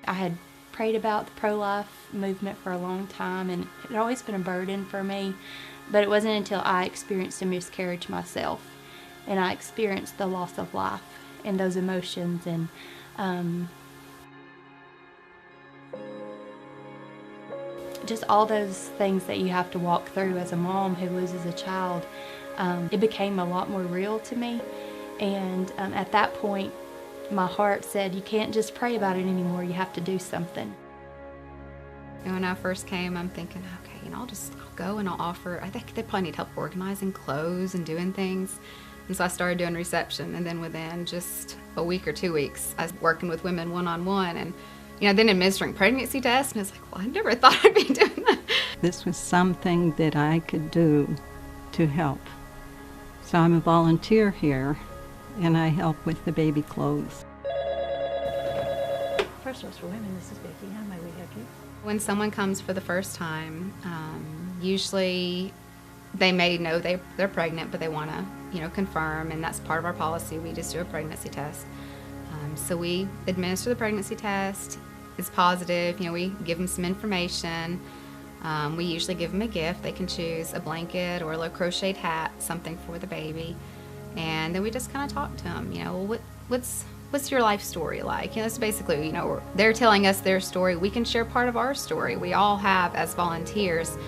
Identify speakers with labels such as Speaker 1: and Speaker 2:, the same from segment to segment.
Speaker 1: I had prayed about the pro-life movement for a long time, and it had always been a burden for me, but it wasn't until I experienced a miscarriage myself, and I experienced the loss of life and those emotions, and just all those things that you have to walk through as a mom who loses a child. It became a lot more real to me, and at that point my heart said, you can't just pray about it anymore, you have to do something.
Speaker 2: And when I first came, I'm thinking, okay, I'll go and I'll offer. I think they probably need help organizing clothes and doing things. And so I started doing reception, and then within just a week or 2 weeks, I was working with women one-on-one, and then administering pregnancy tests, and it's like, well, I never thought I'd be doing that.
Speaker 3: This was something that I could do to help. So I'm a volunteer here, and I help with the baby clothes.
Speaker 4: First Source for Women, this is Vicki. How may we help you?
Speaker 2: When someone comes for the first time, usually they may know they're pregnant, but they want to, confirm, and that's part of our policy. We just do a pregnancy test. So we administer the pregnancy test. It's positive. We give them some information. We usually give them a gift. They can choose a blanket or a little crocheted hat, something for the baby. And then we just kind of talk to them, what's your life story like? It's basically, they're telling us their story. We can share part of our story. We all have, as volunteers,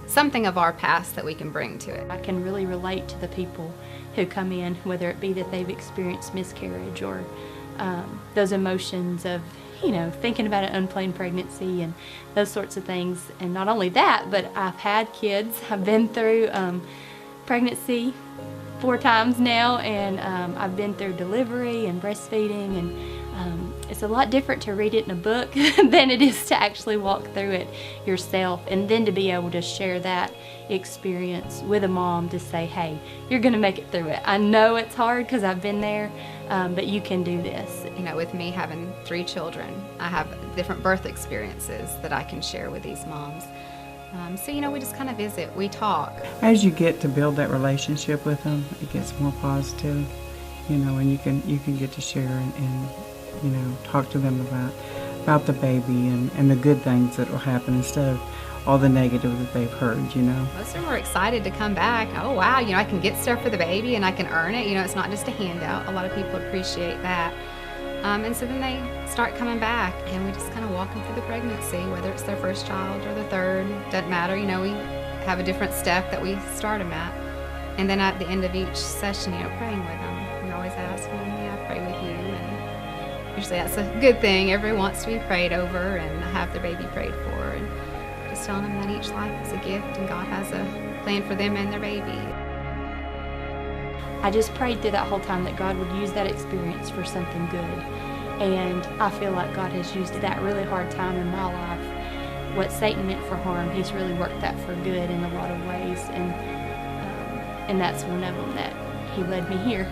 Speaker 2: something of our past that we can bring to it.
Speaker 1: I can really relate to the people who come in, whether it be that they've experienced miscarriage or those emotions of, thinking about an unplanned pregnancy and those sorts of things. And not only that, but I've had kids. I've been through pregnancy 4 times now, and I've been through delivery and breastfeeding, and it's a lot different to read it in a book than it is to actually walk through it yourself, and then to be able to share that experience with a mom to say, hey, you're gonna make it through it. I know it's hard because I've been there, but you can do this.
Speaker 2: With me having 3 children, I have different birth experiences that I can share with these moms. So we just kind of visit, we talk.
Speaker 5: As you get to build that relationship with them, it gets more positive, and you can get to share and talk to them about the baby and the good things that will happen instead of all the negative that they've heard,
Speaker 2: Most of them are excited to come back. Oh, wow, I can get stuff for the baby and I can earn it. It's not just a handout. A lot of people appreciate that. And so then they start coming back, and we just kind of walk them through the pregnancy, whether it's their first child or the third, doesn't matter. We have a different step that we start them at. And then at the end of each session, praying with them. We always ask them, may I pray with you? And usually that's a good thing. Everyone wants to be prayed over and have their baby prayed for. And just telling them that each life is a gift and God has a plan for them and their baby.
Speaker 1: I just prayed through that whole time that God would use that experience for something good. And I feel like God has used that really hard time in my life. What Satan meant for harm, He's really worked that for good in a lot of ways. And that's one of them, that He led me here.